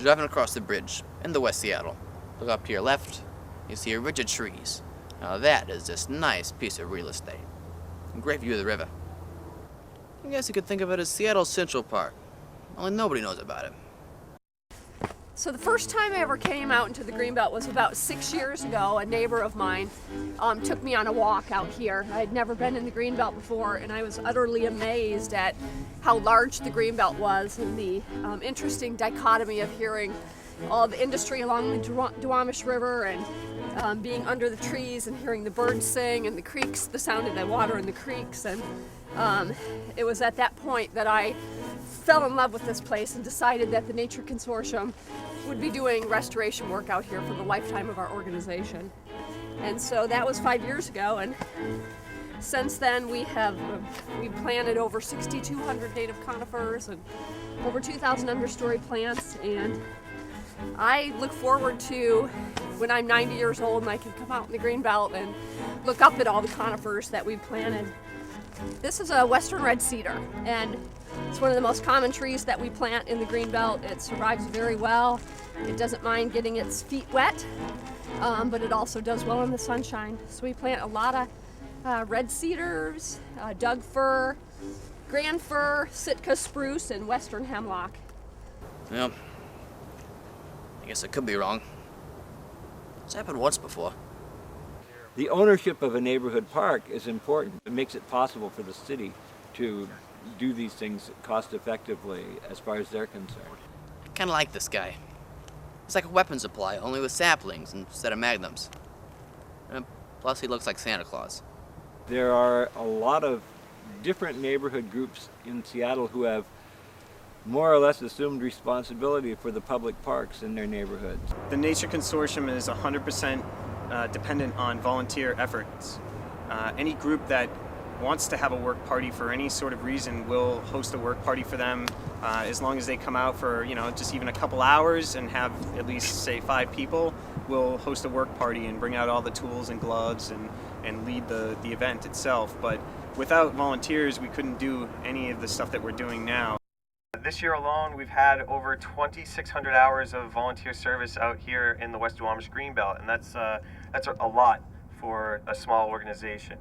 Driving across the bridge into West Seattle. Look up to your left, you see a ridge of trees. Now that is this nice piece of real estate. Great view of the river. I guess you could think of it as Seattle's Central Park, only nobody knows about it. So the first time I ever came out into the Greenbelt was about 6 years ago. A neighbor of mine took me on a walk out here. I had never been in the Greenbelt before, and I was utterly amazed at how large the Greenbelt was and the interesting dichotomy of hearing all the industry along the Duwamish River and being under the trees and hearing the birds sing and the creeks, the sound of the water in the creeks. And it was at that point that I fell in love with this place and decided that the Nature Consortium would be doing restoration work out here for the lifetime of our organization. And so that was 5 years ago, and since then we've planted over 6,200 native conifers and over 2,000 understory plants, and I look forward to when I'm 90 years old and I can come out in the Greenbelt and look up at all the conifers that we've planted. This is a western red cedar, and it's one of the most common trees that we plant in the Greenbelt. It survives very well. It doesn't mind getting its feet wet, but it also does well in the sunshine. So we plant a lot of red cedars, Doug fir, grand fir, Sitka spruce, and western hemlock. Well, I guess I could be wrong. It's happened once before. The ownership of a neighborhood park is important. It makes it possible for the city to do these things cost effectively as far as they're concerned. I kind of like this guy. It's like a weapon supply, only with saplings instead of magnums. Plus, he looks like Santa Claus. There are a lot of different neighborhood groups in Seattle who have more or less assumed responsibility for the public parks in their neighborhoods. The Nature Consortium is 100% dependent on volunteer efforts. Any group that wants to have a work party for any sort of reason will host a work party for them as long as they come out for just even a couple hours and have at least say 5 people. We'll host a work party and bring out all the tools and gloves and lead the event itself. But without volunteers we couldn't do any of the stuff that we're doing now. This year alone, we've had over 2,600 hours of volunteer service out here in the West Duwamish Greenbelt, and that's a lot for a small organization.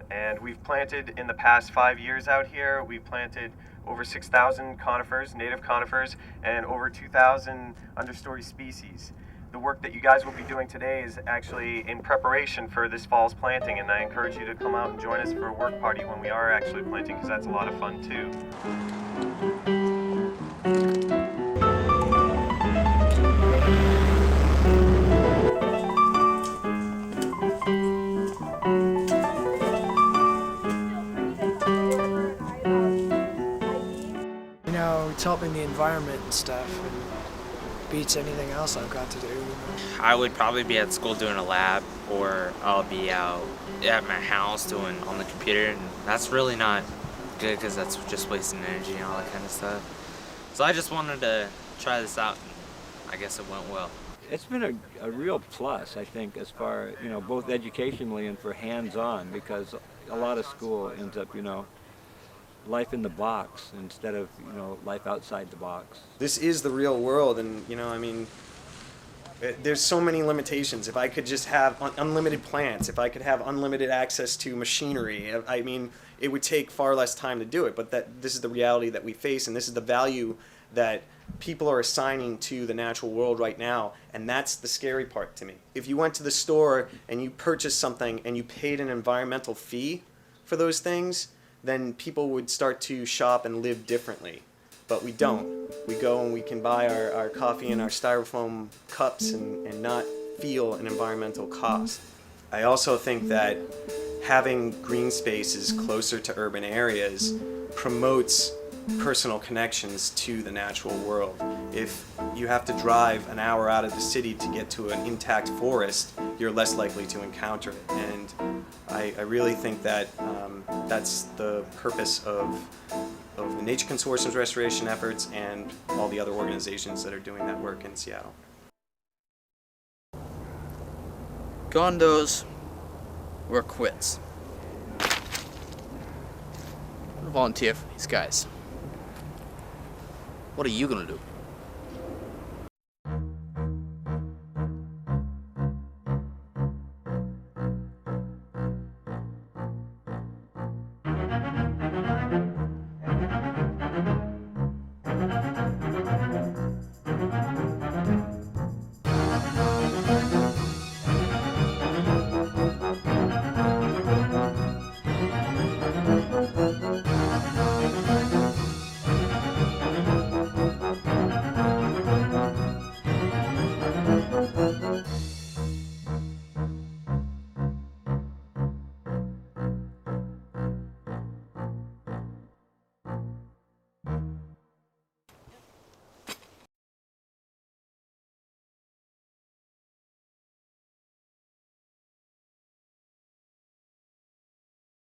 And we've planted in the past 5 years out here. We've planted over 6,000 conifers, native conifers, and over 2,000 understory species. The work that you guys will be doing today is actually in preparation for this fall's planting, and I encourage you to come out and join us for a work party when we are actually planting, because that's a lot of fun too. It's helping the environment and stuff, and beats anything else I've got to do. I would probably be at school doing a lab, or I'll be out at my house doing on the computer, and that's really not good because that's just wasting energy and all that kind of stuff. So I just wanted to try this out, and I guess it went well. It's been a real plus, I think, as far, both educationally and for hands-on, because a lot of school ends up, life in the box instead of, life outside the box. This is the real world, and, there's so many limitations. If I could just have unlimited plants, if I could have unlimited access to machinery, it would take far less time to do it, but this is the reality that we face, and this is the value that people are assigning to the natural world right now, and that's the scary part to me. If you went to the store and you purchased something and you paid an environmental fee for those things, then people would start to shop and live differently. But we don't. We go and we can buy our coffee in our styrofoam cups and not feel an environmental cost. I also think that having green spaces closer to urban areas promotes personal connections to the natural world. If you have to drive an hour out of the city to get to an intact forest, you're less likely to encounter it. And I really think that that's the purpose of the Nature Consortium's restoration efforts and all the other organizations that are doing that work in Seattle. Condos or quits. Volunteer for these guys. What are you gonna do?